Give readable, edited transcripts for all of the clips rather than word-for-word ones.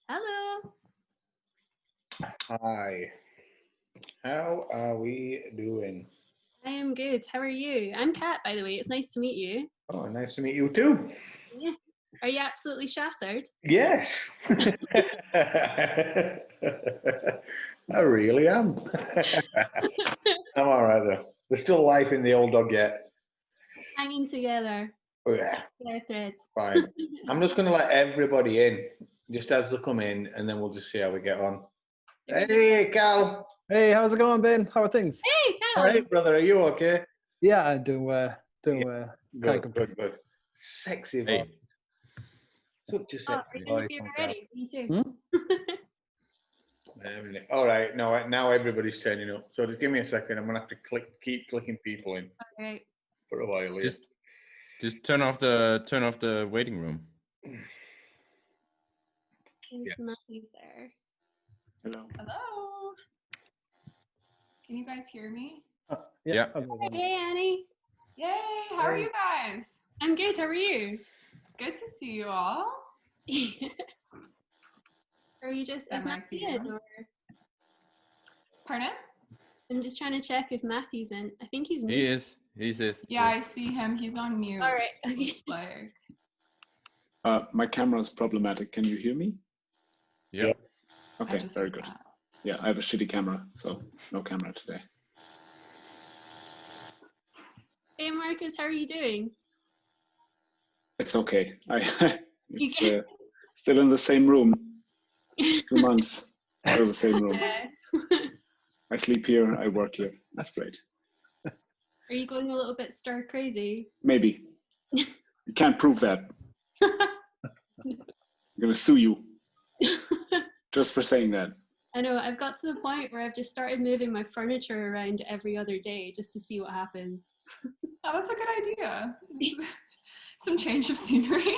Hello. Hi. How are we doing? I am good. How are you? I'm Kat, by the way. It's nice to meet you. Oh, nice to meet you too. Yeah. Are you absolutely shattered? Yes. I really am. I'm all right though. There's still life in the old dog yet. Hanging together. Oh yeah, Hair threads. fine. I'm just gonna let everybody in, just as they come in, and then we'll just see how we get on. Hey, Cal. Hey, how's it going, Ben? How are things? Hey, All Cal. right, brother. Are you okay? Yeah, I'm doing well. Doing well. Can't Good, complain. good, good. Sexy voice. Hey. Such a Oh, sexy are you in the voice. theatre my God. already? Me too. All right, now everybody's turning up. So just give me a second. I'm gonna have to keep clicking people in All right. for a while. Here. Just turn off the waiting room. There's Matthew's there. Hello. Hello. Can you guys hear me? Yeah. Hey, Annie. Yay! How are you guys? I'm good. How are you? Good to see you all. Are you just is Am I Matthew seeing in? you? Or Pardon? I'm just trying to check if Matthew's in. I think he's He muted. is. He's it. Yeah, I see him. He's on mute. All right. Okay. Looks like. My camera is problematic. Can you hear me? Yeah. I Okay, just very heard good. that. Yeah, I have a shitty camera, so no camera today. Hey, Marcus. How are you doing? It's okay. You It's still in the same room. 2 months, still the same room. I sleep here, I work here. That's great. Are you going a little bit stir crazy? Maybe. You can't prove that. I'm gonna sue you just for saying that. I know, I've got to the point where I've just started moving my furniture around every other day just to see what happens. Oh, that's a good idea. Some change of scenery.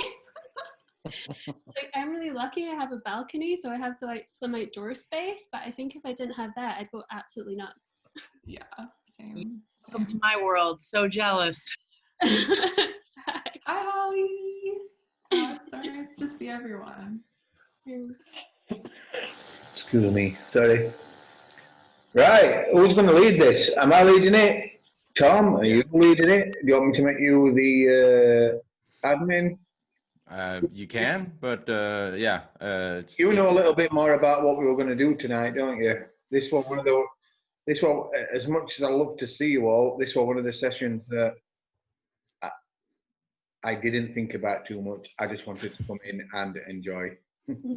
Like, I'm really lucky I have a balcony, so I have some outdoor space, but I think if I didn't have that, I'd go absolutely nuts. Yeah, same. Welcome to my world. So jealous. Hi, Holly. Oh, it's so nice to see everyone. Excuse me. Sorry. Right. Who's going to lead this? Am I leading it? Tom, are you leading it? Do you want me to make you the admin? You can, but yeah. You know a little bit more about what we were going to do tonight, don't you? This was one of the. This one, as much as I love to see you all, this was one of the sessions that I didn't think about too much. I just wanted to come in and enjoy.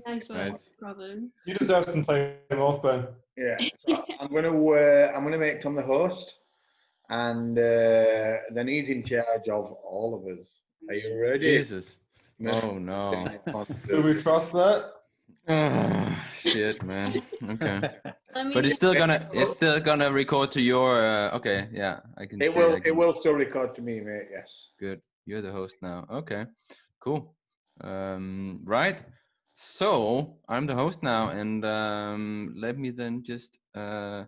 Nice one. Nice. No problem. You deserve some time off, Ben. Yeah, so I'm gonna make Tom the host, and then he's in charge of all of us. Are you ready? Jesus. Oh no. Do we trust that? Oh, shit, man. Okay. Let me But it's still gonna record to your. Okay. Yeah, I can. It will. It will still record to me, mate. Yes. Good. You're the host now. Okay. Cool. Right. So I'm the host now, and let me then just turn.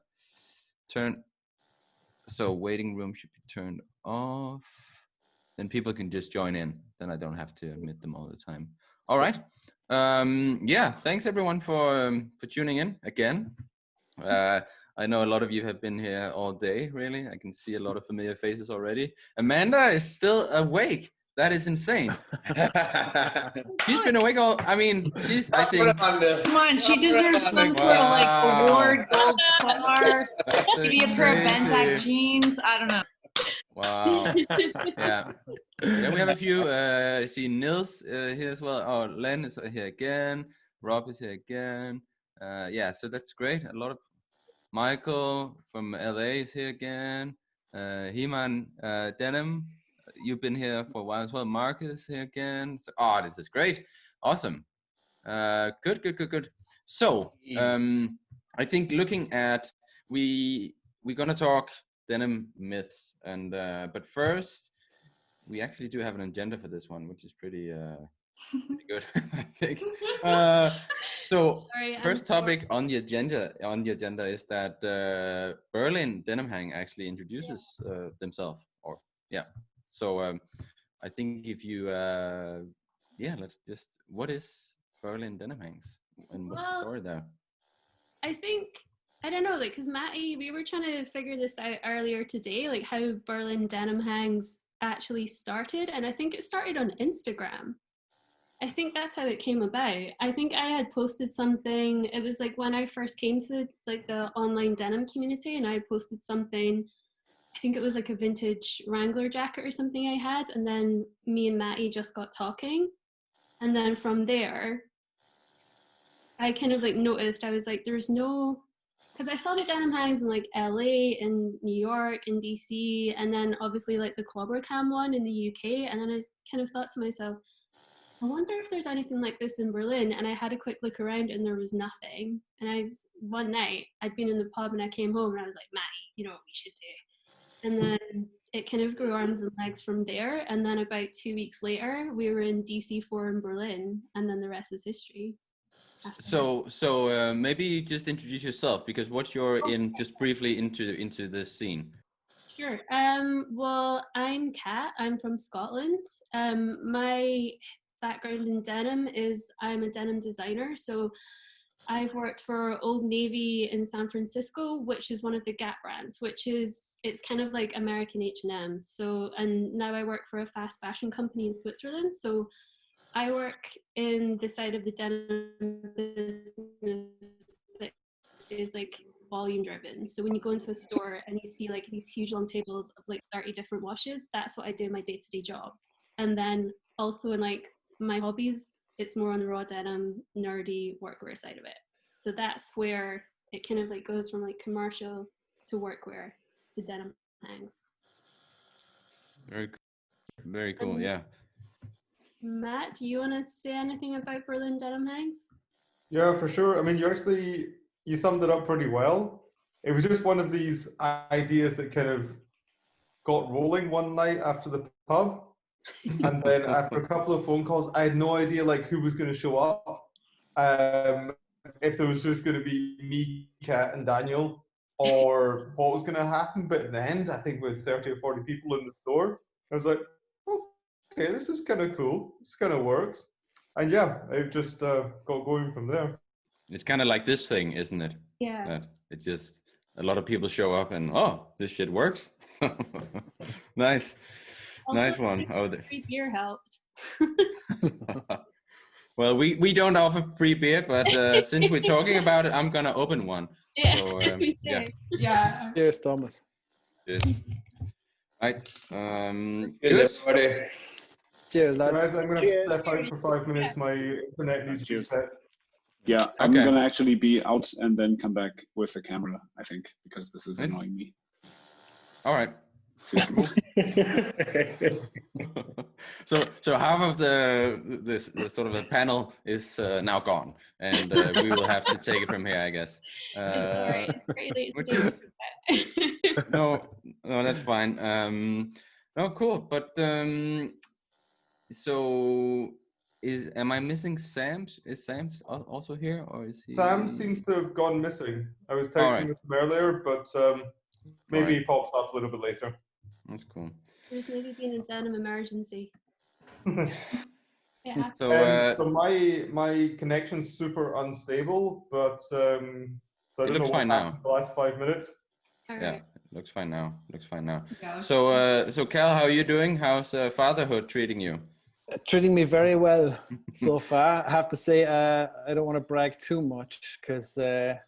So waiting room should be turned off. Then people can just join in. Then I don't have to admit them all the time. All right. Yeah. Thanks everyone for tuning in again. I know a lot of you have been here all day. Really, I can see a lot of familiar faces already. Amanda is still awake. That is insane. She's been awake all. I mean, she's. I think. Come on, she deserves some sort of like award, gold star, maybe a pair of Benzac jeans. I don't know. Wow. Yeah. Then we have a few. I see Nils here as well. Oh, Len is here again. Rob is here again. Yeah, so that's great. A lot of Michael from LA is here again. Heman, Denim, you've been here for a while as well. Marcus here again. So, oh, this is great. Awesome. Good. So, I think looking at we're gonna talk denim myths, and but first we actually do have an agenda for this one, which is pretty good, I think. So Sorry, first topic on the agenda is that Berlin Denim Hang actually introduces themselves, or yeah. So I think if you let's just, what is Berlin Denim Hangs? and what's the story there? I think, I don't know, like, because Matty, we were trying to figure this out earlier today, like how Berlin Denim Hangs actually started. And I think it started on Instagram. I think that's how it came about. I think I had posted something. It was like when I first came to like the online denim community, and I posted something. I think it was like a vintage Wrangler jacket or something I had, and then me and Matty just got talking, and then from there, I kind of like noticed. I was like, there's no, because I saw the denim hangs in like LA, in New York, in DC, and then obviously like the Clobber Cam one in the UK, and then I kind of thought to myself, I wonder if there's anything like this in Berlin. And I had a quick look around and there was nothing. And one night I'd been in the pub and I came home and I was like, Matty, you know what we should do? And then it kind of grew arms and legs from there. And then about 2 weeks later, we were in DC4 in Berlin, and then the rest is history. So maybe just introduce yourself, because what you're in, just briefly into this scene. Sure. Well, I'm Kat. I'm from Scotland. My background in denim is I'm a denim designer. So I've worked for Old Navy in San Francisco, which is one of the Gap brands, it's kind of like American H&M. So, and now I work for a fast fashion company in Switzerland. So I work in the side of the denim business that is like volume driven. So when you go into a store and you see like these huge long tables of like 30 different washes, that's what I do in my day-to-day job. And then also in like my hobbies, it's more on the raw denim, nerdy workwear side of it. So that's where it kind of like goes from like commercial to workwear to denim hangs. Very cool, yeah. Matt, do you want to say anything about Berlin Denim Hangs? Yeah, for sure. I mean, you summed it up pretty well. It was just one of these ideas that kind of got rolling one night after the pub. And then after a couple of phone calls, I had no idea like who was going to show up. If there was just going to be me, Kat, and Daniel, or what was going to happen. But in the end, I think with 30 or 40 people in the store, I was like, okay, this is kind of cool. This kind of works. And yeah, it just got going from there. It's kind of like this thing, isn't it? Yeah. That it just, a lot of people show up and, oh, this shit works. Nice. Also, nice one. Oh, free beer helps. Well, we don't offer free beer, but since we're talking about it, I'm gonna open one. Yeah. So, yeah. Yeah. Cheers, Thomas. Cheers. Right. Cheers, Good. everybody. Cheers, lads. Guys, I'm going to step out for 5 minutes. My internet needs to be Cheers. set. Yeah, I'm Okay. gonna actually be out and then come back with the camera, I think, because this is Nice. annoying me. All right. Seriously. So half of the sort of the panel is now gone, and we will have to take it from here, I guess. Sorry, very late Which today. is no, that's fine. No, cool. But so am I missing Sam's? Is Sam's also here, or is he? Sam seems to have gone missing. I was texting Alright. with him earlier, but maybe Alright. he pops up a little bit later. That's cool. There's maybe been a denim emergency. Yeah. So So my connection's super unstable, but so I It don't looks know fine what now. happened the last 5 minutes. All yeah, right. looks fine now. Looks fine now. Yeah. So Cal, how are you doing? How's fatherhood treating you? Treating me very well so far. I have to say, I don't want to brag too much because I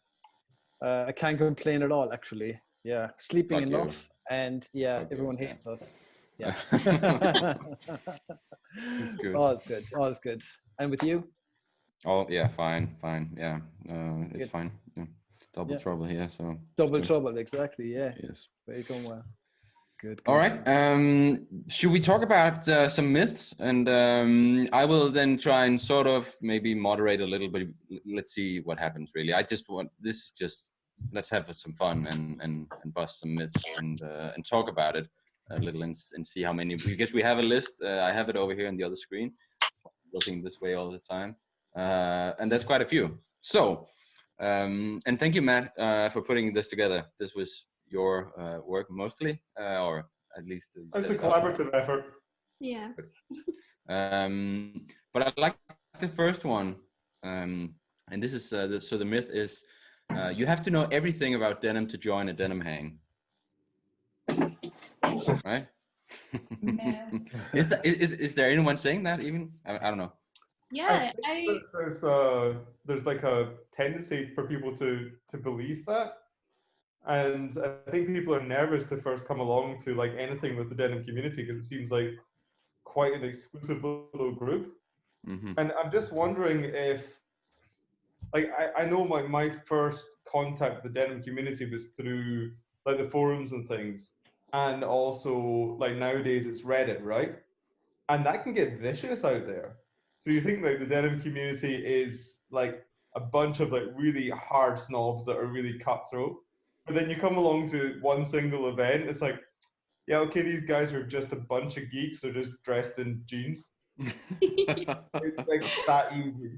can't complain at all, actually. Yeah, sleeping Fuck you. enough, and yeah, Fuck you, everyone yeah. hates us. Yeah. That's good. All is good. All is good. And with you? Oh yeah, fine. Yeah, it's Good. fine. Yeah. Double Yeah. trouble here. So it's Double good. trouble, exactly. Yeah. Yes. Very going well. Good. All good. right. Should we talk about some myths? And I will then try and sort of maybe moderate a little bit. Let's see what happens. Really, I just want this is just let's have some fun and bust some myths and talk about it a little and see how many. Because we have a list. I have it over here on the other screen, looking this way all the time, and there's quite a few. So, and thank you, Matt, for putting this together. This was your work mostly, or at least you It's set a it up. collaborative effort. Yeah. But I like the first one. And this is so the myth is you have to know everything about denim to join a denim hang, right? Is there anyone saying that even? I don't know. Yeah, I think there's like a tendency for people to believe that, and I think people are nervous to first come along to like anything with the denim community because it seems like quite an exclusive little group. Mm-hmm. And I'm just wondering if, like, I know my first contact with the denim community was through like the forums and things, and also like nowadays it's Reddit, right? And that can get vicious out there. So you think like the denim community is like a bunch of like really hard snobs that are really cutthroat, but then you come along to one single event, it's like, yeah, okay, these guys are just a bunch of geeks, they're just dressed in jeans. It's like that easy.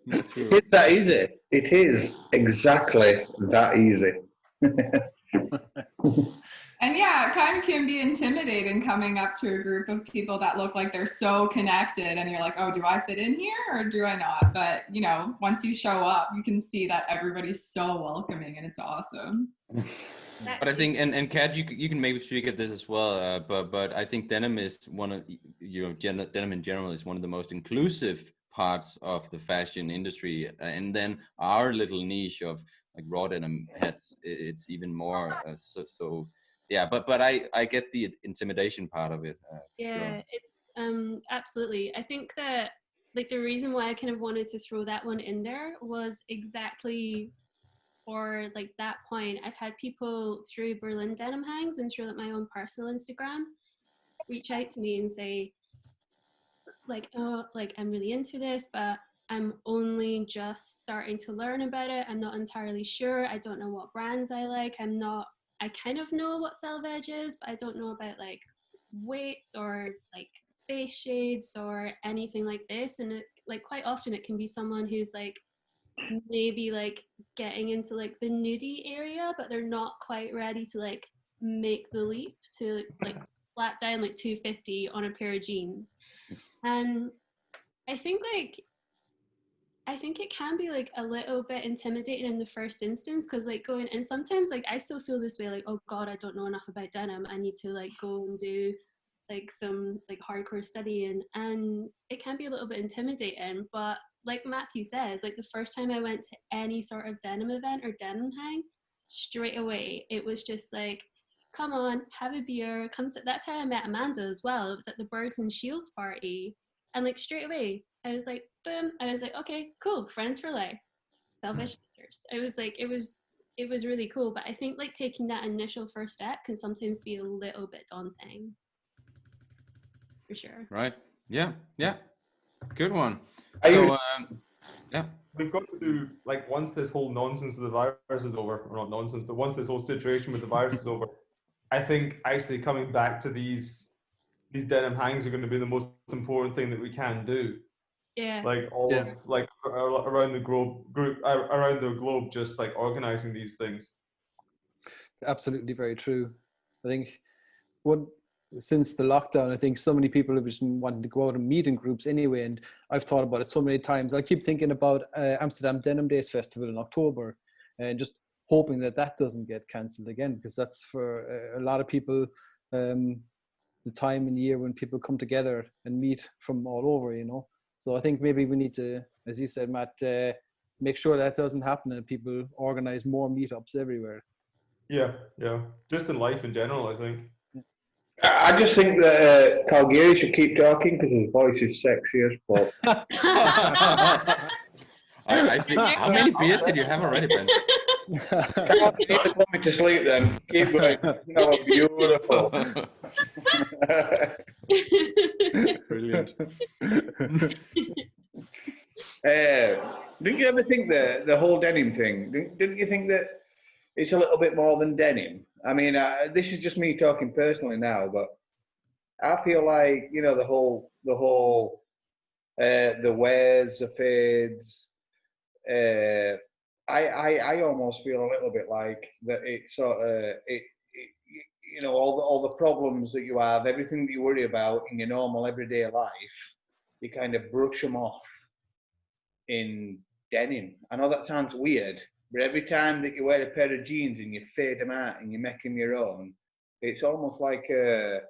That's true. It's that easy. It is exactly that easy. And yeah, it kind of can be intimidating coming up to a group of people that look like they're so connected and you're like, oh, do I fit in here or do I not? But, you know, once you show up, you can see that everybody's so welcoming and it's awesome. But I think, and Kat, you can maybe speak at this as well. But I think denim is one of denim in general is one of the most inclusive parts of the fashion industry. And then our little niche of like raw denim hats, it's even more. So yeah. But I get the intimidation part of it. Yeah, sure. it's absolutely. I think that like the reason why I kind of wanted to throw that one in there was exactly for like that point. I've had people through Berlin Denim Hangs and through like my own personal Instagram reach out to me and say like, oh, like I'm really into this, but I'm only just starting to learn about it. I'm not entirely sure. I don't know what brands I like. I kind of know what selvage is, but I don't know about like weights or like base shades or anything like this. And it, like quite often it can be someone who's like maybe like getting into like the nudie area, but they're not quite ready to like make the leap to like flat down like 250 on a pair of jeans. And I think it can be like a little bit intimidating in the first instance because like going and sometimes like I still feel this way like, oh god, I don't know enough about denim, I need to like go and do like some like hardcore studying, and it can be a little bit intimidating. But like Matthew says, like the first time I went to any sort of denim event or denim hang, straight away it was just like, come on, have a beer, come sit. That's how I met Amanda as well. It was at the Birds and Shields party, and like straight away I was like, boom, I was like, okay, cool, friends for life, selfish sisters. I was like, it was really cool. But I think like taking that initial first step can sometimes be a little bit daunting. For sure. Right. Yeah. Yeah. Good one. Are So you- yeah. We've got to do, like, once this whole nonsense of the virus is over, or not nonsense, but once this whole situation with the virus is over, I think actually coming back to these denim hangs are going to be the most important thing that we can do. Yeah. Like all of like around the around the globe, just like organizing these things. Absolutely very true. I think since the lockdown, I think so many people have just been wanting to go out and meet in groups anyway. And I've thought about it so many times. I keep thinking about Amsterdam Denim Days Festival in October and just hoping that that doesn't get cancelled again, because that's for a lot of people the time and year when people come together and meet from all over, you know. So I think maybe we need to, as you said, Matt, make sure that doesn't happen and people organize more meetups everywhere. Yeah, just in life in general, I think. I just think that Calgary should keep talking because his voice is sexy as fuck. I think. How many beers did you have already, Ben? Come on, you need to put me to sleep then. Keep going. No, beautiful. Brilliant. Didn't you ever think the whole denim thing? Didn't you think that it's a little bit more than denim? I mean, this is just me talking personally now, but I feel like, you know, the whole the wears, the fades. I almost feel a little bit like that. It sort of you know, all the problems that you have, everything that you worry about in your normal everyday life, you kind of brush them off in denim. I know that sounds weird, but every time that you wear a pair of jeans and you fade them out and you make them your own, it's almost like it's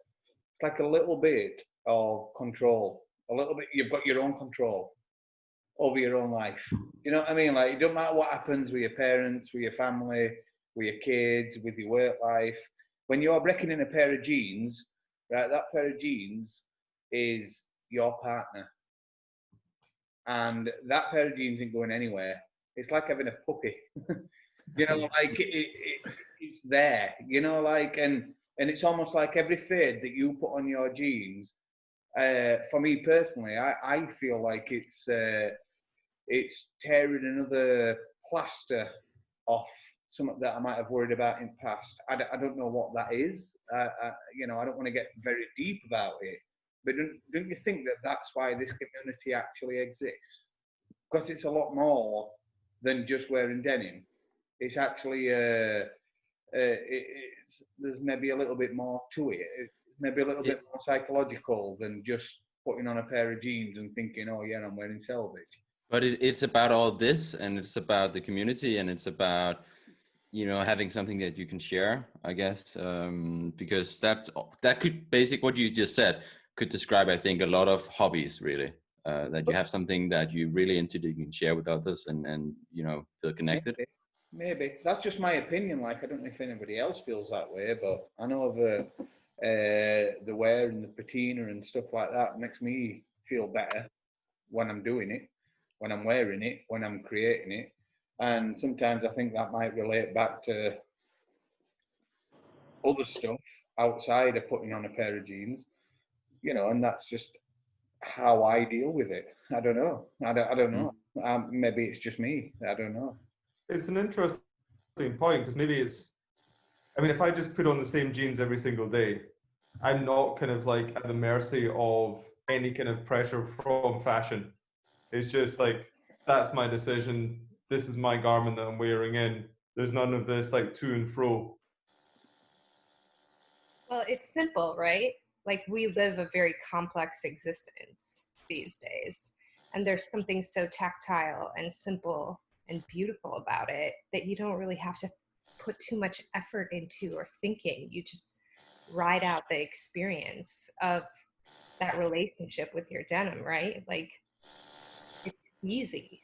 like a little bit of control. A little bit, you've got your own control over your own life. You know what I mean? Like, it don't matter what happens with your parents, with your family, with your kids, with your work life. When you're breaking in a pair of jeans, right, that pair of jeans is your partner. And that pair of jeans ain't going anywhere. It's like having a puppy. You know, like it's there, you know, like, and it's almost like every fade that you put on your jeans, for me personally, I feel like it's tearing another plaster off something that I might have worried about in the past. I don't know what that is. You know, I don't want to get very deep about it, but don't you think that that's why this community actually exists? Because it's a lot more than just wearing denim. It's actually there's maybe a little bit more to it. It's maybe a little bit more psychological than just putting on a pair of jeans and thinking, oh yeah, I'm wearing selvage. But it's about all this, and it's about the community, and it's about, you know, having something that you can share, I guess, because that could basically, what you just said could describe, I think, a lot of hobbies, really. That you have something that you really into that you can share with others, and you know, feel connected. Maybe that's just my opinion. Like, I don't know if anybody else feels that way, but I know the wear and the patina and stuff like that makes me feel better when I'm doing it, when I'm wearing it, when I'm creating it. And sometimes I think that might relate back to other stuff outside of putting on a pair of jeans, you know, and that's just how I deal with it. I don't know. I don't know. Maybe it's just me. I don't know. It's an interesting point, because maybe it's, I mean, if I just put on the same jeans every single day, I'm not kind of like at the mercy of any kind of pressure from fashion. It's just like, that's my decision. This is my garment that I'm wearing in. There's none of this like to and fro. Well, it's simple, right? Like, we live a very complex existence these days. And there's something so tactile and simple and beautiful about it that you don't really have to put too much effort into or thinking. You just ride out the experience of that relationship with your denim, right? Like, it's easy.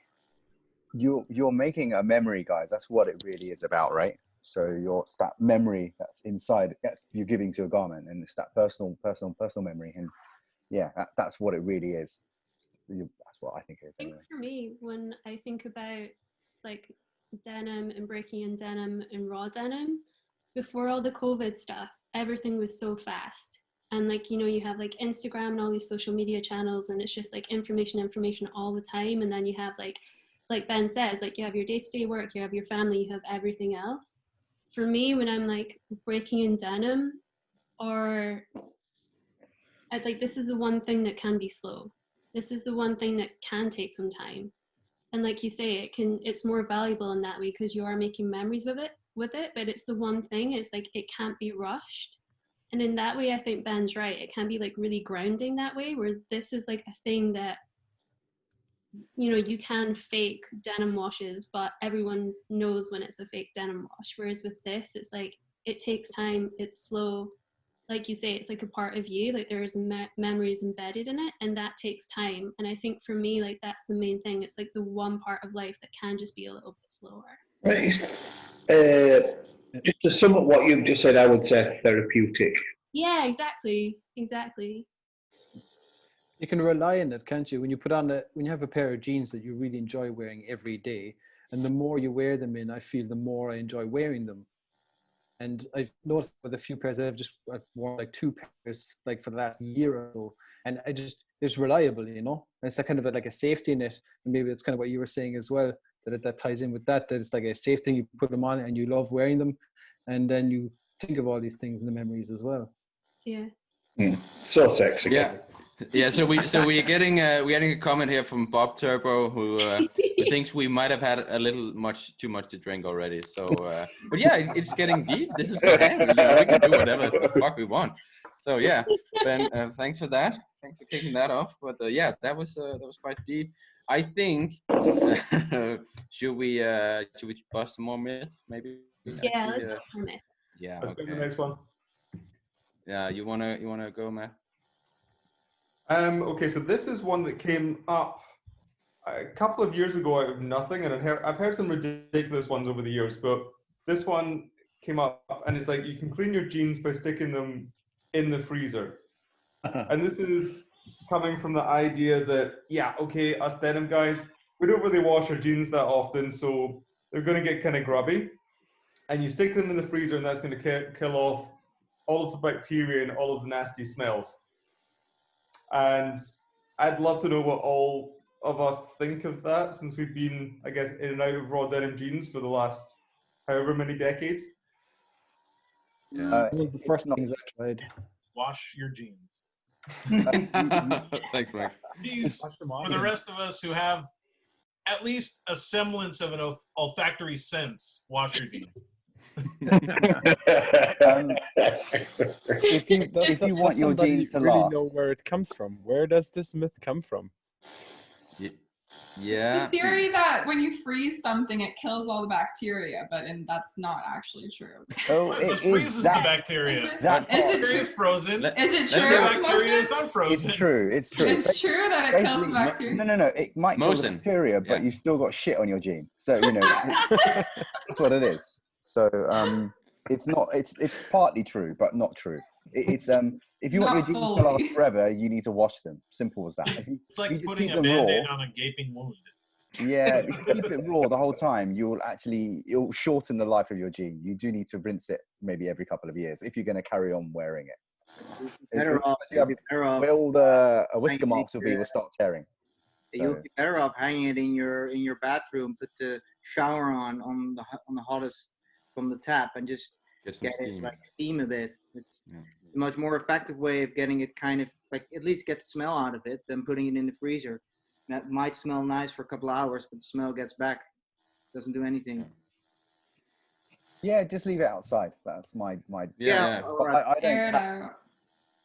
You're making a memory, guys. That's what it really is about, right? So it's that memory that's inside, you're giving to a garment, and it's that personal memory. And yeah, that's what it really is. That's what I think it is. I think for me, when I think about like denim and breaking in denim and raw denim, before all the COVID stuff, everything was so fast. And like, you know, you have like Instagram and all these social media channels, and it's just like information all the time. And then you have like Ben says, like, you have your day-to-day work, you have your family, you have everything else. For me, when I'm like breaking in denim, or I'd like, this is the one thing that can be slow. This is the one thing that can take some time. And like you say, it's more valuable in that way because you are making memories with it, but it's the one thing, it's like, it can't be rushed. And in that way, I think Ben's right. It can be like really grounding that way, where this is like a thing that, you know, you can fake denim washes, but everyone knows when it's a fake denim wash. Whereas with this, it's like, it takes time, it's slow. Like you say, it's like a part of you, like there's memories embedded in it, and that takes time. And I think for me, like, that's the main thing. It's like the one part of life that can just be a little bit slower. Right. Just to sum up what you've just said, I would say therapeutic. Yeah, exactly. You can rely on it, can't you? When you when you have a pair of jeans that you really enjoy wearing every day, and the more you wear them in, I feel the more I enjoy wearing them. And I've noticed with a few pairs that I've worn like 2 pairs like for the last year or so, and it's reliable, you know. And it's that kind of like a safety net, and maybe that's kind of what you were saying as well, that ties in with that it's like a safe thing. You put them on and you love wearing them, and then you think of all these things and the memories as well. Yeah. So sexy. Yeah. So we're getting a comment here from Bob Turbo, who thinks we might have had a little too much to drink already. So, but yeah, it's getting deep. This is a hang. You know, we can do whatever the fuck we want. So yeah, Ben, thanks for that. Thanks for kicking that off. But yeah, that was quite deep. I think should we bust some more myths maybe? Yeah, let's bust some myths. Yeah. Let's go to the Okay. next one. Yeah, you wanna go, Matt? Okay, so this is one that came up a couple of years ago out of nothing, and I've heard some ridiculous ones over the years, but this one came up, and it's like you can clean your jeans by sticking them in the freezer. And this is coming from the idea that, yeah, okay, us denim guys, we don't really wash our jeans that often, so they're going to get kind of grubby. And you stick them in the freezer, and that's going to kill off all of the bacteria and all of the nasty smells. And I'd love to know what all of us think of that, since we've been, I guess, in and out of raw denim jeans for the last however many decades. Yeah. One of the first things I tried. Wash your jeans. Thanks, Mike. Please, for the rest of us who have at least a semblance of an olfactory sense, wash your jeans. If you want your jeans to really last, know where it comes from. Where does this myth come from? Yeah. It's the theory that when you freeze something, it kills all the bacteria, but that's not actually true. Oh, It just freezes the bacteria. Is it Bacteria is frozen. Is it The true? bacteria is Mohsen? unfrozen. it's true. It's true. It's true that it kills the Basically, bacteria. No. It might kill the Mohsen. bacteria, but you've still got shit on your jean. So that's what it is. So it's not. It's partly true, but not true. It's if you want your jeans to last forever, you need to wash them. Simple as that. If you, It's like you just putting keep a them raw, band-aid on a gaping wound. yeah, if you keep it raw the whole time, it'll shorten the life of your jean. You do need to rinse it maybe every couple of years if you're going to carry on wearing it. Better off. Where all the whisker marks will start tearing. You'll be better off hanging it in your bathroom. Put the shower on the hottest from the tap and just get steam. It like steam a bit. It's a much more effective way of getting it kind of like at least get the smell out of it than putting it in the freezer. That might smell nice for a couple of hours, but the smell gets back. Doesn't do anything. Yeah, just leave it outside. That's my yeah.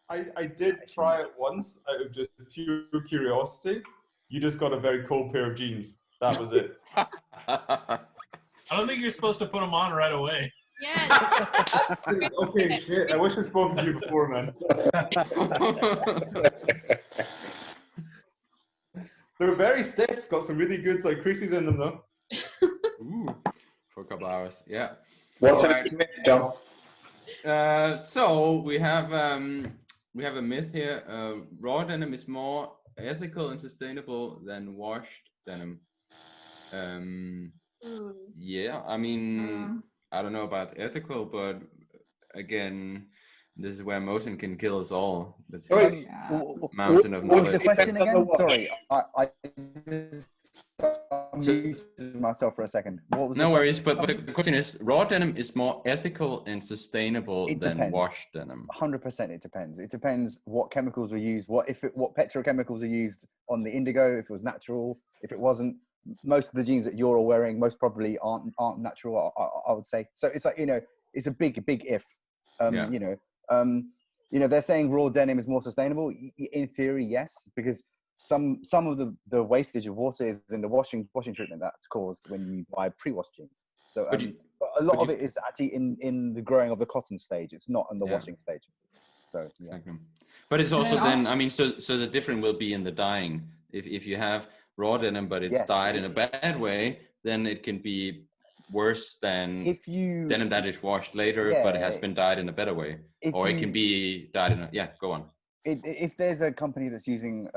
I did try it once out of just pure curiosity. You just got a very cold pair of jeans. That was it. I don't think you're supposed to put them on right away. Yeah. Okay, shit. I wish I'd spoken to you before, man. They were very stiff. Got some really good creases in them, though. Ooh, for a couple hours. Yeah. What's the next myth, Tom? So we have a myth here. Raw denim is more ethical and sustainable than washed denim. Yeah, I mean, I don't know about ethical, but again, this is where Mohsen can kill us all. That's his mountain of knowledge. What's the question again? Sorry, I muted myself for a second. What was no worries, but the question is, raw denim is more ethical and sustainable than washed denim. 100%, it depends. It depends what chemicals were used, what petrochemicals are used on the indigo, if it was natural, if it wasn't. Most of the jeans that you're all wearing most probably aren't natural, I would say. So it's like, it's a big if. They're saying raw denim is more sustainable. In theory, yes, because some of the wastage of water is in the washing treatment that's caused when you buy pre-washed jeans. So but a lot of it is actually in the growing of the cotton stage. It's not in the washing stage. So yeah. Exactly. But it's also I mean, so the difference will be in the dyeing. If you have raw denim, but it's dyed in a bad way, then it can be worse than denim that is washed later, but it has been dyed in a better way. Or it can be dyed in go on. If there's a company that's using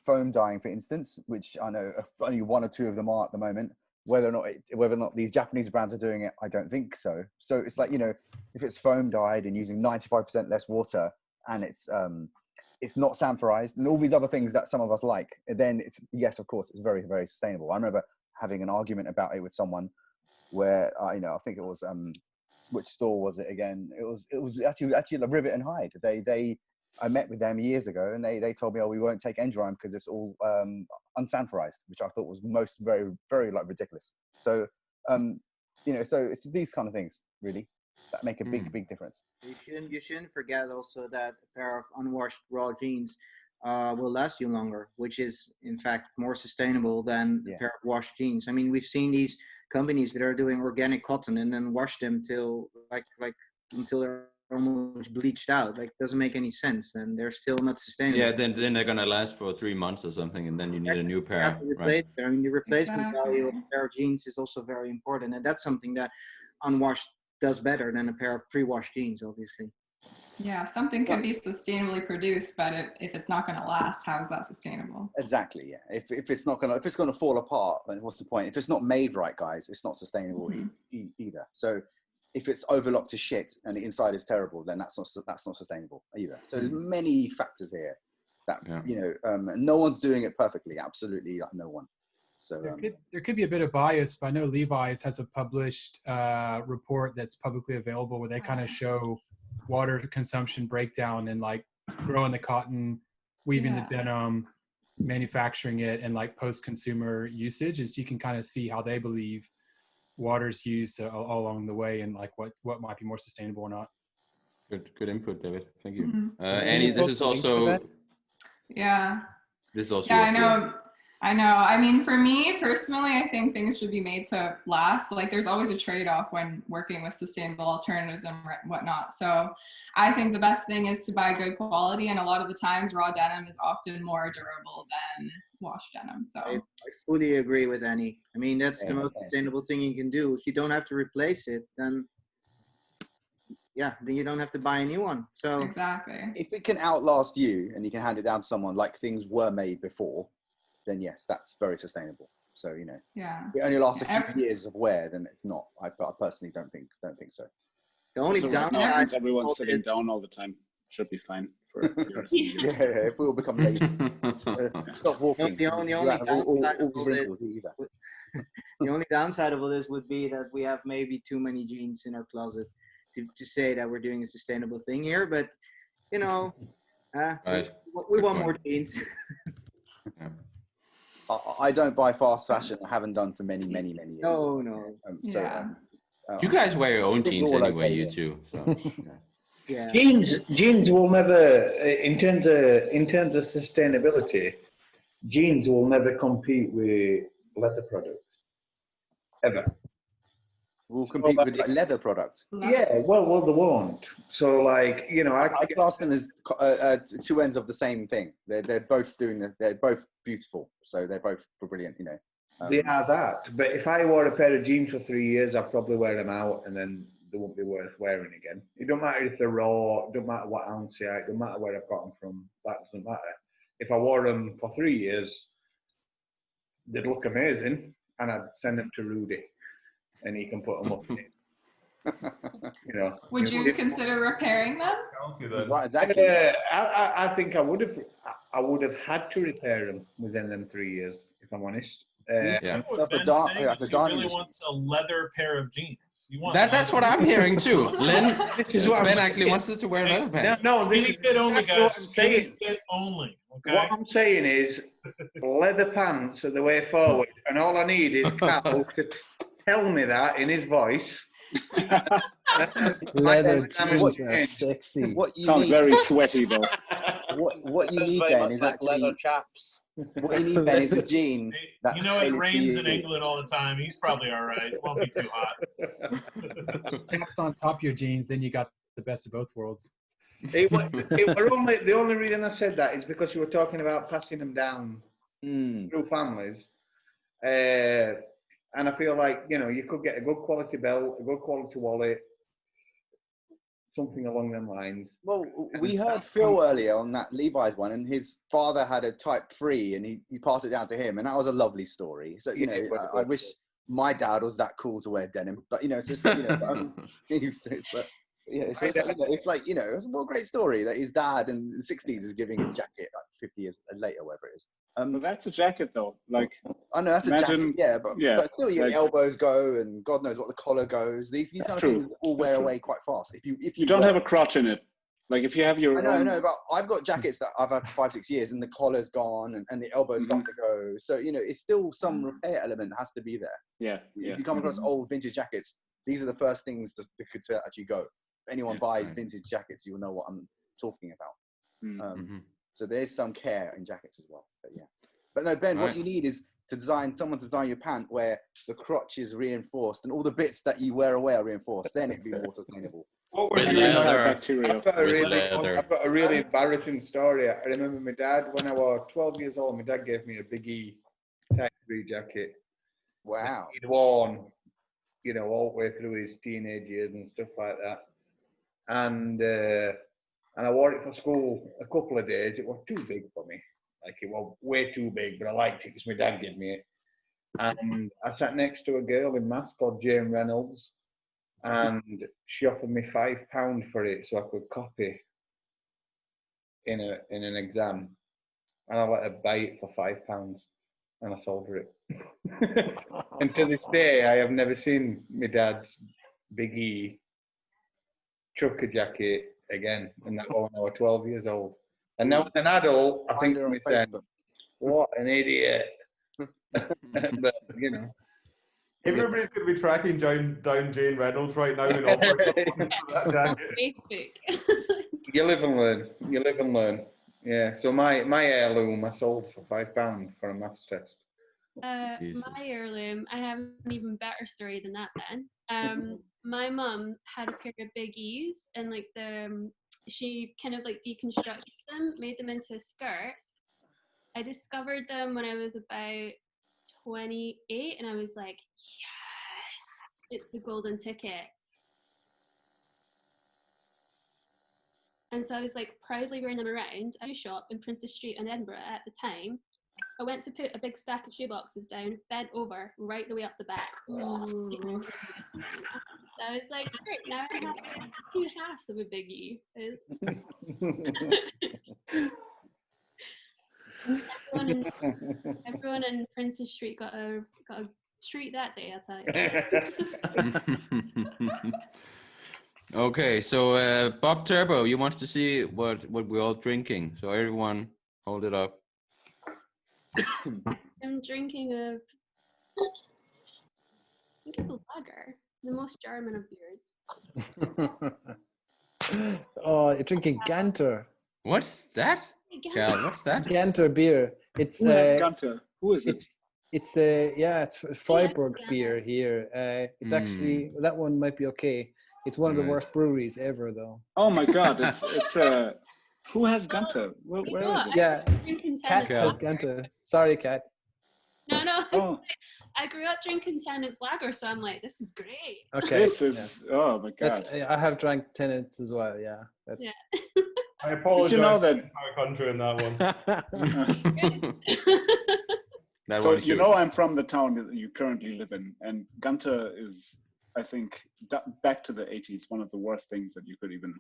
foam dyeing, for instance, which I know only one or two of them are at the moment, whether or not these Japanese brands are doing it, I don't think so. So it's like, if it's foam dyed and using 95% less water, and it's not sanforized and all these other things that some of us like, then yes, of course, it's very, very sustainable. I remember having an argument about it with someone where I think it was which store was it again? It was actually like Rivet and Hide. I met with them years ago, and they told me, we won't take end drying because it's all unsanforized, which I thought was very, very ridiculous. So so it's these kind of things really that make a big difference. You shouldn't forget also that a pair of unwashed raw jeans will last you longer, which is in fact more sustainable than a pair of washed jeans. I mean, we've seen these companies that are doing organic cotton and then wash them till until they're almost bleached out. Like, doesn't make any sense, and they're still not sustainable. Yeah, then they're gonna last for 3 months or something, and then you need a new You pair, have to replace right? it. I mean, the replacement value of a pair of jeans is also very important, and that's something that unwashed does better than a pair of pre-washed jeans, obviously. Yeah, something can be sustainably produced, but if it's not going to last, how is that sustainable? Exactly. Yeah. If it's gonna fall apart, then what's the point? If it's not made right, guys, it's not sustainable either. So if it's overlocked to shit and the inside is terrible, then that's not sustainable either. So there's many factors here that no one's doing it perfectly. Absolutely, like no one. So there could be a bit of bias, but I know Levi's has a published report that's publicly available where they kind of show water consumption breakdown and like growing the cotton, weaving the denim, manufacturing it, and like post-consumer usage. Is you can kind of see how they believe water's used all along the way and like what might be more sustainable or not. Good input, David. Thank you. Mm-hmm. Annie, this is also. Yeah. This is also. Yeah, your I know. I mean, for me personally, I think things should be made to last. Like, there's always a trade-off when working with sustainable alternatives and whatnot. So I think the best thing is to buy good quality. And a lot of the times raw denim is often more durable than washed denim. So I fully agree with Annie. I mean, that's the most sustainable thing you can do. If you don't have to replace it, then you don't have to buy a new one. So exactly. If it can outlast you and you can hand it down to someone like things were made before, then yes, that's very sustainable. So if it only lasts a few years of wear, then it's not. I personally don't think so. The only downside, since everyone's sitting down all the time, should be fine for years. If we all become lazy, stop walking. The only downside of all this would be that we have maybe too many jeans in our closet to say that we're doing a sustainable thing here. But right. we want more jeans. I don't buy fast fashion. I haven't done for many years. No. You guys wear your own jeans anyway, you two. So. Yeah. Jeans will never, in terms of sustainability, jeans will never compete with leather products, ever. Will compete with leather products. Yeah, well, they won't. So, I class them as two ends of the same thing. They're both they're both beautiful. So they're both brilliant. They are that. But if I wore a pair of jeans for 3 years, I'd probably wear them out, and then they won't be worth wearing again. It don't matter if they're raw. It don't matter what ounce they are. It don't matter where I've got them from. That doesn't matter. If I wore them for 3 years, they'd look amazing, and I'd send them to Rudy, and he can put them up. Would you consider repairing them? Right, exactly. I think I would have had to repair them within them 3 years, if I'm honest. What Ben's saying is he really wants a leather pair of jeans. You want that's what I'm hearing too. Ben actually wants to wear leather pants. No, skinny fit only, guys. Skinny fit only. Okay. What I'm saying is, leather pants are the way forward, and all I need is Cal to tell me that in his voice. Leather jeans are sexy. Sounds very sweaty though. What you need then is actually leather chaps. What you need then is a jean. It rains in England all the time. He's probably all right. It won't be too hot. Chaps on top of your jeans, then you got the best of both worlds. The only reason I said that is because you were talking about passing them down through families. And I feel like, you could get a good quality belt, a good quality wallet, something along them lines. Well, we heard Phil earlier on that Levi's one, and his father had a Type 3, and he passed it down to him, and that was a lovely story. So, I wish my dad was that cool to wear denim, but, it's just, it's a great story that his dad in the 60s is giving his jacket 50 years later, whatever it is. But that's a jacket though. I know that's a jacket, but still, your elbows go, and God knows what the collar goes. These kind of things all wear away quite fast. If you don't have a crotch in it, if you have your I know, but I've got jackets that I've had for 5-6 years, and the collar's gone, and the elbows start to go. So it's still some repair element that has to be there. Yeah. If you come across old vintage jackets, these are the first things that could actually go. If anyone buys vintage jackets, you'll know what I'm talking about. So there's some care in jackets as well. But yeah. But no, Ben, what you need is someone to design your pant where the crotch is reinforced and all the bits that you wear away are reinforced. Then it'd be more sustainable. What With would you leather. bacteria? I've got a really embarrassing story. I remember my dad, when I was 12 years old, my dad gave me a Big E type 3 jacket. Wow. He'd worn, you know, all the way through his teenage years and stuff like that. And I wore it for school a couple of days. It was too big for me. Like, it was way too big, but I liked it because my dad gave me it. And I sat next to a girl in maths called Jane Reynolds, and she offered me £5 for it so I could copy in an exam. And I let her buy it for £5, and I sold her it. And to this day, I have never seen my dad's Big E trucker jacket again, and that was when I was 12 years old. And now as an adult, I think to myself, what an idiot. But, you know. Everybody's going to be tracking down Jane Reynolds right now and offering that jacket. Facebook. You live and learn. You live and learn. Yeah, so my heirloom I sold for £5 for a maths test. My heirloom, I have an even better story than that then. My mum had a pair of Big E's, and like she kind of like deconstructed them, made them into a skirt. I discovered them when I was about 28, and I was like, yes, it's the golden ticket. And so I was like proudly wearing them around. I used to shop in Princess Street in Edinburgh at the time. I went to put a big stack of shoeboxes down, bent over, right the way up the back. Ooh. So I was like, great, now I have 2/2 of a Big E. Everyone in Princess Street got a treat that day, I'll tell you. Okay, so Bob Turbo, you want to see what we're all drinking. So everyone, hold it up. I'm drinking I think it's a lager, the most German of beers. Oh, you're drinking Ganter. What's that? Cal, what's that? Ganter beer. It's Ganter. Who is it? It's Freiburg beer here. It's actually, that one might be okay. It's one of the worst breweries ever, though. Oh my God! It's who has Ganter? Where is it? Yeah, Kat has Ganter. Sorry, Kat. No, I grew up drinking Tennant's lager, so I'm like, this is great. Okay. This is oh my God. I have drank Tennant's as well. Yeah. Yeah. I apologize. Did you know that my country in that one? So you know, I'm from the town that you currently live in, and Ganter is, I think, back to the 80s, one of the worst things that you could even.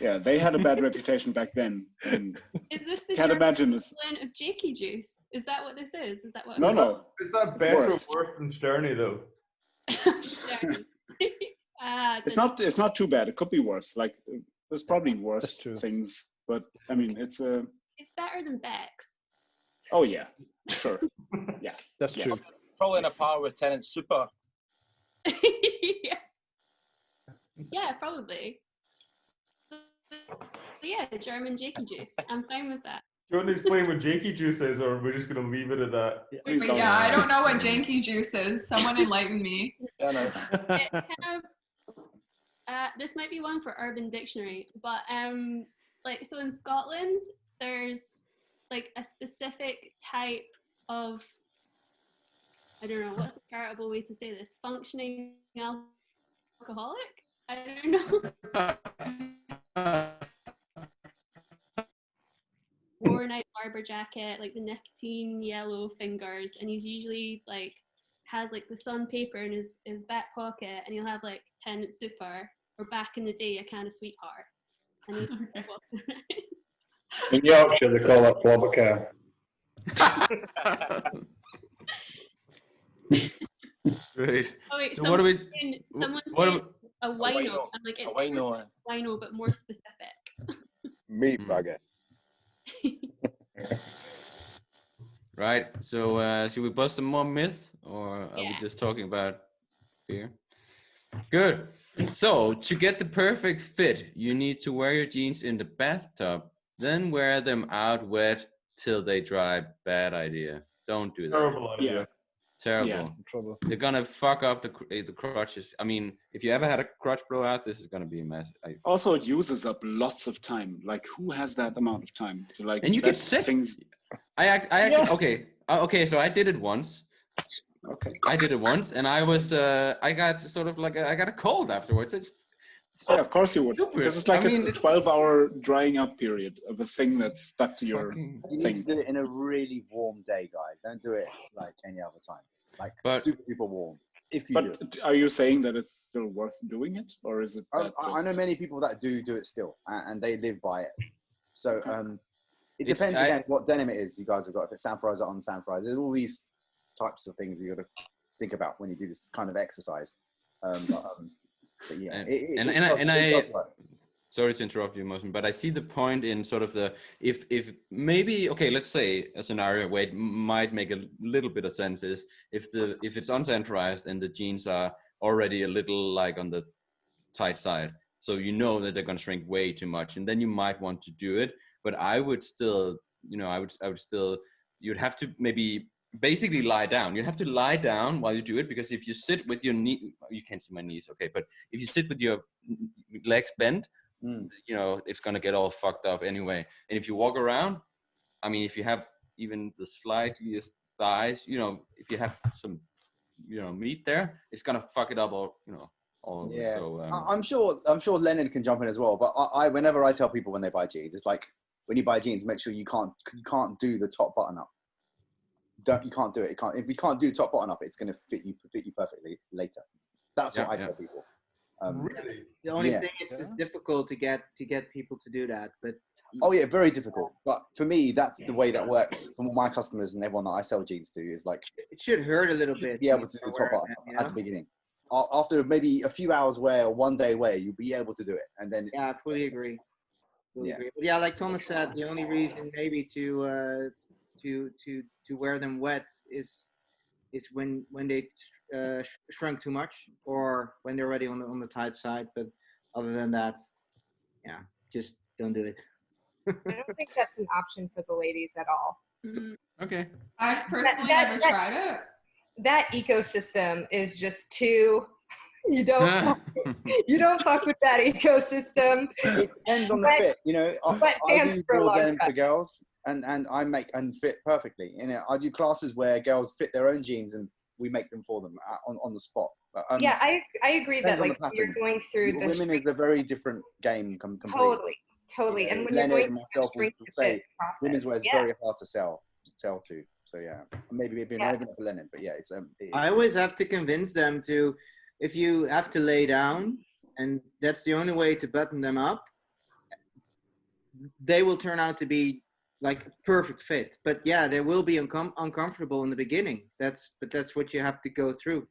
Yeah, they had a bad reputation back then. And is this the can't imagine it's of Jakey juice? Is that what this is? Is that what? No. Is that better or worse than Sterney though? It's not too bad. It could be worse. Like there's probably worse things, but I mean it's better than Beck's. Oh yeah, sure. Yeah, that's true. Probably in a par with Tennant Super. Yeah, probably. But yeah, the German Jakey juice. I'm fine with that. Do you want to explain what Jakey juice is, or we're just going to leave it at that? Yeah, I don't know what janky juice is. Someone enlighten me. It kind of, this might be one for Urban Dictionary, but like so in Scotland, there's like a specific type of, I don't know, what's a charitable way to say this? Functioning alcoholic? I don't know. Worn out barber jacket, like the nicotine yellow fingers, and he's usually like has like the sun paper in his back pocket, and he'll have like Tennant Super, or back in the day a can of Sweetheart. And he's walking around. In Yorkshire, they call that Flobbercar. Great. Oh wait, so what are we? Someone's saying a wino. I'm like, it's a wino. Wino, but more specific. Meat bugger. Right. So should we bust some more myths, or are we just talking about beer? Good. So to get the perfect fit, you need to wear your jeans in the bathtub then wear them out wet till they dry. Bad idea. Don't do that. Terrible idea. Terrible. Yeah. Trouble. They're gonna fuck up the crotches. I mean, if you ever had a crotch blowout, this is gonna be a mess. Also, it uses up lots of time. Like, who has that amount of time to like? And you get let sick. Things... I actually Yeah. okay. So I did it once. Okay. I did it once, and I was I got sort of like I got a cold afterwards. It's Yeah, of course you would. stupid. Because it's like I mean, a it's 12-hour drying up period of a thing that's stuck to your You need thing. to do it in a really warm day, guys. Don't do it like any other time. Like super, super warm. If you do it. But are you saying that it's still worth doing it, or is it? I know many people that do it still, and they live by it. So it depends again what denim it is you guys have got. If it's Sanfrise or Sanfrise, there's all these types of things you got to think about when you do this kind of exercise. But yeah, I sorry to interrupt you, Mosen, but I see the point in sort of the if maybe okay, let's say a scenario where it might make a little bit of sense is if it's unsanforized and the jeans are already a little like on the tight side, so you know that they're going to shrink way too much, and then you might want to do it. But I would still, I would still, you'd have to maybe basically lie down. You have to lie down while you do it, because if you sit with your knee, you can't see my knees, okay, but if you sit with your legs bent, it's going to get all fucked up anyway. And if you walk around, I mean, if you have even the slightest thighs, if you have some, meat there, it's going to fuck it up all, all yeah. So I'm sure Lennon can jump in as well, but I whenever I tell people when they buy jeans, it's like when you buy jeans, make sure you can't do the top button up. You can't do it. If you can't do top button up, it's going to fit you perfectly later. That's what I tell people. Really? The only thing it's difficult to get people to do that, but oh yeah, very difficult. But for me, that's the way that works. From my customers and everyone that I sell jeans to is like it should hurt a little bit. Be able to do the top button up at the beginning. After maybe a few hours wear or one day wear, you'll be able to do it, and then I fully agree. Agree. But yeah, like Thomas said, the only reason maybe to wear them wet is when they shrunk too much, or when they're already on the tight side. But other than that, just don't do it. I don't think that's an option for the ladies at all. Okay. I've personally never tried it. That ecosystem is just too. You don't fuck with that ecosystem. It depends on the fit, I do broad denim for girls, and I make and fit perfectly. I do classes where girls fit their own jeans and we make them for them on the spot. But, yeah, I agree that like you're going through the women is a very different game completely. Totally. And when Leonard you're and going myself through will the say women's wear is very hard to sell to. So yeah, maybe not even for Leonard, but yeah, it's. I always have to convince them to, if you have to lay down, and that's the only way to button them up, they will turn out to be like a perfect fit. But yeah, they will be uncomfortable in the beginning. That's what you have to go through.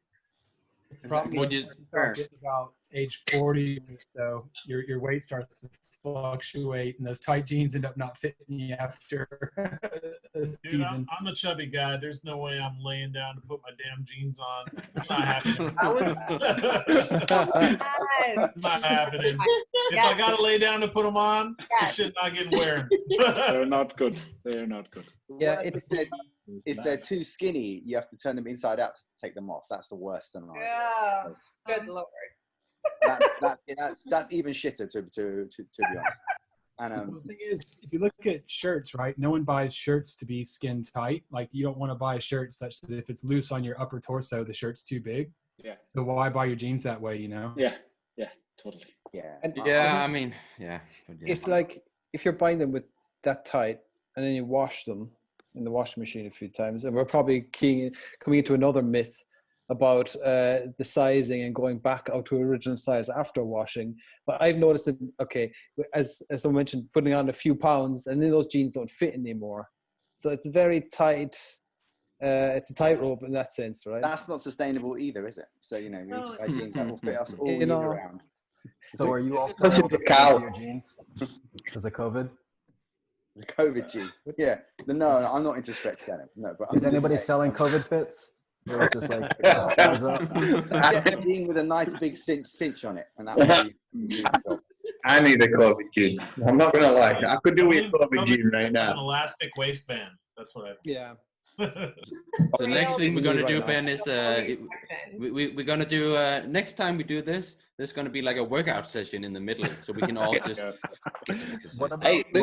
Probably once you start getting about age 40, so your weight starts to fluctuate, and those tight jeans end up not fitting you after a season. I'm a chubby guy. There's no way I'm laying down to put my damn jeans on. It's not happening. It's not happening. If I gotta lay down to put them on, this shit not getting wearing. They're not good. They're not good. Yeah, if they're too skinny, you have to turn them inside out to take them off. That's the worst scenario. Yeah, good lord. That's even shitter to be honest. And the thing is, if you look at shirts, right? No one buys shirts to be skin tight. Like, you don't want to buy a shirt such that if it's loose on your upper torso, the shirt's too big. Yeah. So why buy your jeans that way? Yeah, totally. Yeah. If you're buying them with that tight and then you wash them in the washing machine a few times, and we're probably coming into another myth about the sizing and going back out to original size after washing. But I've noticed that, as I mentioned, putting on a few pounds and then those jeans don't fit anymore. So it's very tight. It's a tightrope in that sense, right? That's not sustainable either, is it? So, we need to buy jeans that will fit us all year round. So are you all still your jeans because of COVID? The COVID jean. Yeah. No, I'm not into stretch denim. No, but is anybody selling COVID fits? Or just like size up? Get a jean with a nice big cinch on it, and that would be beautiful. I need a COVID jean. I'm not gonna lie. I could do with a COVID jean right An now. elastic waistband. That's what I. Yeah. So next thing we're gonna do, Ben, is we're gonna do next time we do this. There's gonna be like a workout session in the middle, so we can all just get some exercise. What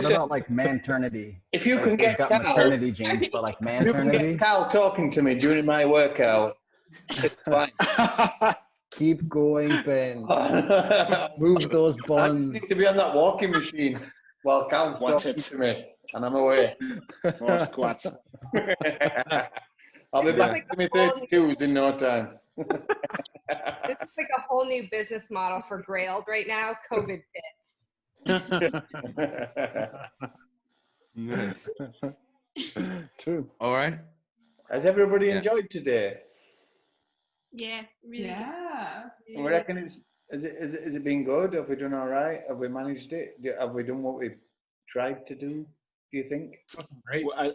about like manternity? If you like, can he's get got Cal, maternity genes, but like if you can get manternity. Cal talking to me during my workout, it's fine. Keep going, Ben. Move those I just buns. need to be on that walking machine while Cal's talking to me, and I'm away. More squats. I'll be back to my 32s in no time. This is like a whole new business model for Grailed right now. COVID fits. True. All right. Has everybody enjoyed today? Yeah, really. Yeah. We reckon has it been good? Have we done all right? Have we managed it? Have we done what we tried to do? Do you think? Great. Well,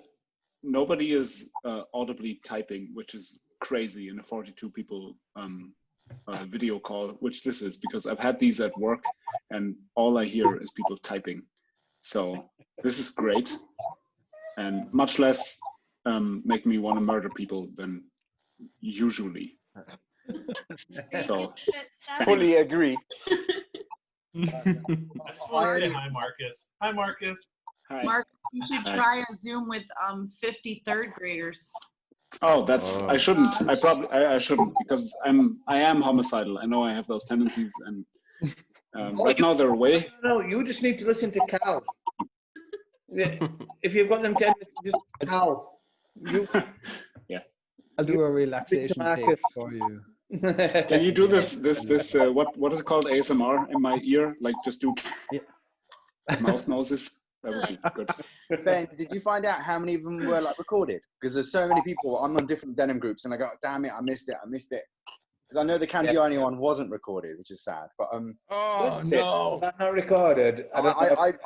nobody is audibly typing, which is crazy in a 42 people video call, which this is, because I've had these at work and all I hear is people typing. So this is great, and much less make me want to murder people than usually. So fully agree. I just want to say hi, Marcus. Hi, Marcus. Hi. Mark, you should Hi. try a Zoom with 53rd graders. Oh, that's I shouldn't. I shouldn't, because I am homicidal. I know I have those tendencies, and right now they're away. No, you just need to listen to Cal. If you've got them tendencies, just Cal. Yeah. I'll do a relaxation tape for you. Can you do this what is it called, ASMR in my ear? Like just do mouth noises. That would be good. Ben, did you find out how many of them were like recorded? Because there's so many people. I'm on different denim groups, and I go, damn it, I missed it. Because I know the Candiani one wasn't recorded, which is sad. But oh no, that's not recorded. I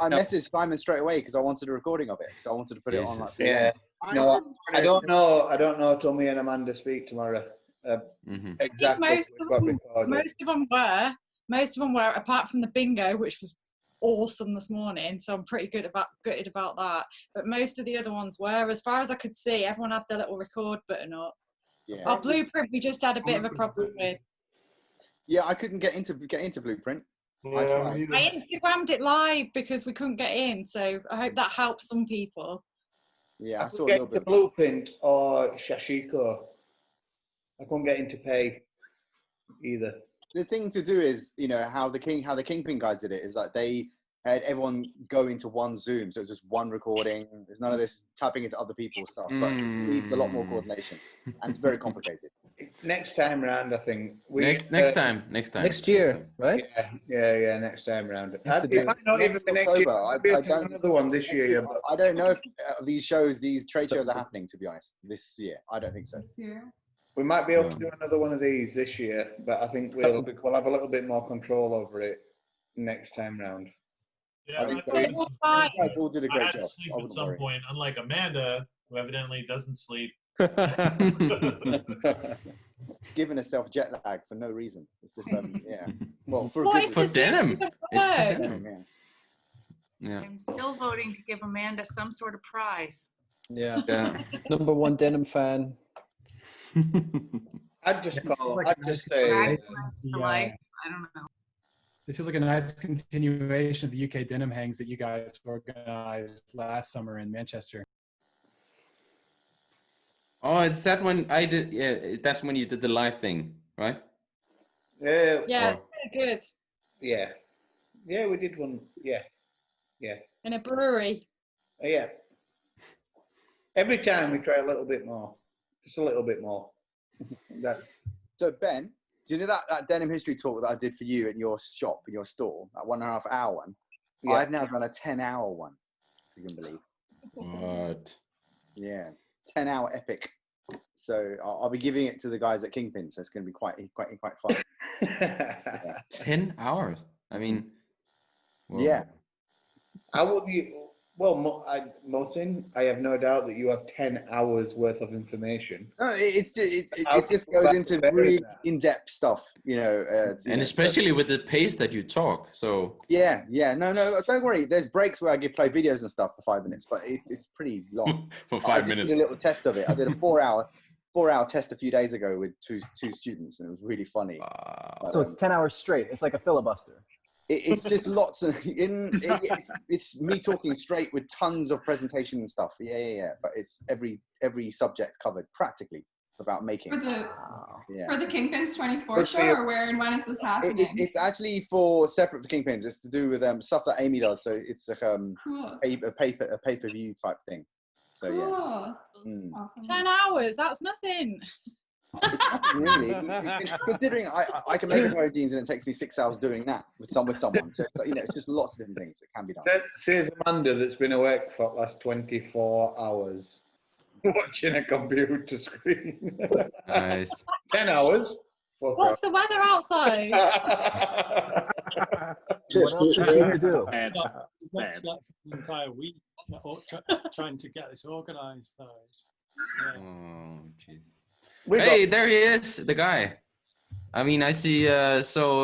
messaged Simon straight away because I wanted a recording of it, so I wanted to put it on like. Yeah. No, I don't know. I don't know till me and Amanda speak tomorrow. Exactly. Most of them were, apart from the bingo, which was awesome this morning, so I'm pretty gutted about that. But most of the other ones were, as far as I could see, everyone had their little record button up. Yeah. Our Blueprint, we just had a bit of a problem with. Yeah, I couldn't get into Blueprint. I tried. I Instagrammed it live because we couldn't get in, so I hope that helps some people. Yeah, I saw a get little bit. into Blueprint or Shashiko. I couldn't get into Pay either. The thing to do is, how the Kingpin guys did it is like they had everyone go into one Zoom, so it's just one recording. There's none of this tapping into other people's stuff, but it needs a lot more coordination, and it's very complicated. Next time round, I think. Next time. Next year, right? Yeah. Next time round. I don't another one this year. But I don't know if these trade shows are happening. To be honest, this year, I don't think so. This year. We might be able to do another one of these this year, but I think we'll have a little bit more control over it next time round. Yeah, You guys all did a great I had job. to sleep at some point, unlike Amanda, who evidently doesn't sleep. Giving herself jet lag for no reason. It's just yeah. Well, for denim. It's for denim. Yeah. I'm still voting to give Amanda some sort of prize. Yeah. Number one denim fan. I'd just say. I don't know. This feels like a nice continuation of the UK Denim Hangs that you guys organized last summer in Manchester. Oh, it's that one I did. Yeah, that's when you did the live thing, right? Yeah. Yeah, it's pretty good. Yeah. Yeah, we did one. Yeah. In a brewery. Yeah. Every time we try a little bit more. Just a little bit more. That's so. Ben, do you know that denim history talk that I did for you in your shop, in your store, that 1.5 hour one? Yeah. I've now done a 10-hour one, if you can believe. What? Yeah, 10-hour epic. So I'll be giving it to the guys at Kingpin, so it's going to be quite fun. Yeah. 10 hours. I mean, well, yeah. What Well, Martin, I have no doubt that you have 10 hours worth of information. It just goes into really in-depth stuff, you know. And especially with the pace that you talk, so. Yeah. No, don't worry. There's breaks where I play videos and stuff for 5 minutes, but it's pretty long. For 5 I minutes. did a little test of it. I did a 4-hour test a few days ago with two students, and it was really funny. So it's 10 hours straight. It's like a filibuster. It's just lots of it's me talking straight with tons of presentation and stuff. Yeah. But it's every subject covered practically about making. For the Kingpins 24 show, or where and when is this happening? It's actually separate for Kingpins. It's to do with stuff that Amy does. So it's like cool. a pay-per-view type thing. So cool. Yeah. Awesome. 10 hours, that's nothing. It's nothing really. Considering I can make a pair of jeans and it takes me 6 hours doing that with someone. So it's just lots of different things that can be done. Says Amanda that's been awake for the last 24 hours watching a computer screen. Nice. 10 hours. What's the weather outside? What else are you gonna do? Not slept the entire week trying to get this organised, though. Oh, geez. Hey, there he is, the guy. I mean, I see. So,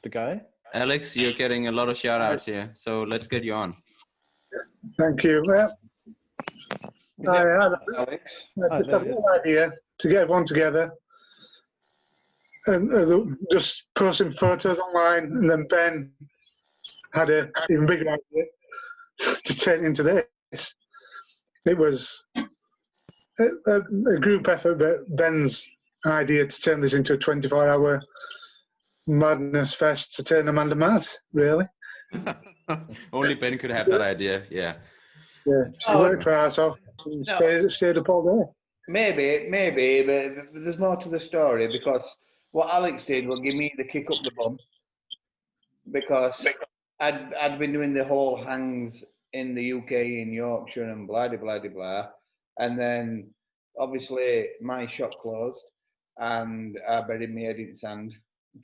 the guy, Alex, you're getting a lot of shout outs here. So let's get you on. Thank you. Well, I just have an idea to get everyone together and just post some photos online, and then Ben had an even bigger idea to turn into this. It was a group effort, but Ben's idea to turn this into a 24-hour madness fest to turn Amanda mad, really. Only Ben could have that idea, yeah. Yeah, she worked her ass off and stayed up all day. Maybe, but there's more to the story, because what Alex did was give me the kick up the bum, because I'd been doing the whole hangs in the UK, in Yorkshire, and blah, blah, blah, blah. And then, obviously, my shop closed, and I buried my head in sand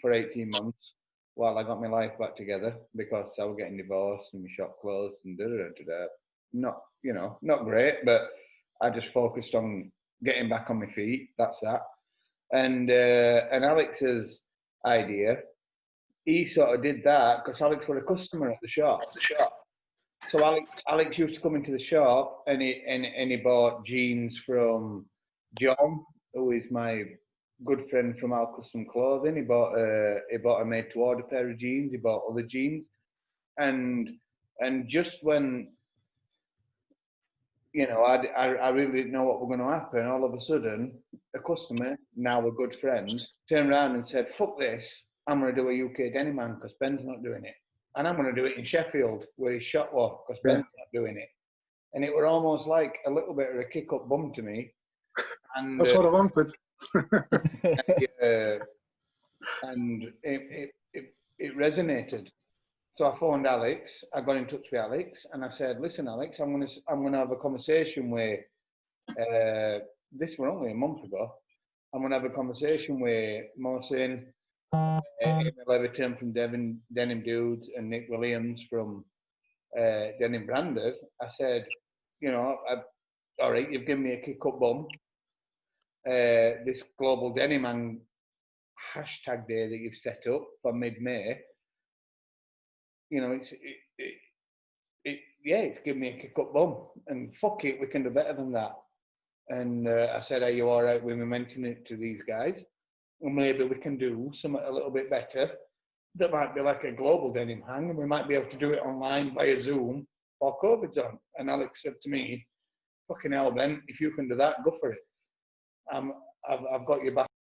for 18 months while I got my life back together, because I was getting divorced and my shop closed and da-da-da-da-da. Not great, but I just focused on getting back on my feet. That's that. And Alex's idea, he sort of did that because Alex was a customer at the shop. So Alex used to come into the shop and he bought jeans from John, who is my good friend from Al Custom Clothing. He bought a made-to-order pair of jeans. He bought other jeans, and just when I really didn't know what was going to happen, all of a sudden a customer, now a good friend, turned around and said, "Fuck this! I'm going to do a UK denim man because Ben's not doing it." And I'm going to do it in Sheffield, where his shop was, because Ben's not doing it. And it were almost like a little bit of a kick-up bum to me. And that's what I wanted. and it resonated. So I phoned Alex. I got in touch with Alex, and I said, "Listen, Alex, I'm gonna have a conversation with. This was only a month ago. I'm gonna have a conversation with Mohsin, Emil Leviton from Denim Dudes, and Nick Williams from Denim Branded." I said, all right, you've given me a kick-up bum. This Global Denim Man hashtag day that you've set up for mid-May, it's given me a kick-up bum. And fuck it, we can do better than that. And I said, "Are you all right with me mentioning it to these guys? Well, maybe we can do something a little bit better. That might be like a global denim hang, and we might be able to do it online via Zoom or COVID's on." And Alex said to me, "Fucking hell, Ben, if you can do that, go for it. I've got your back."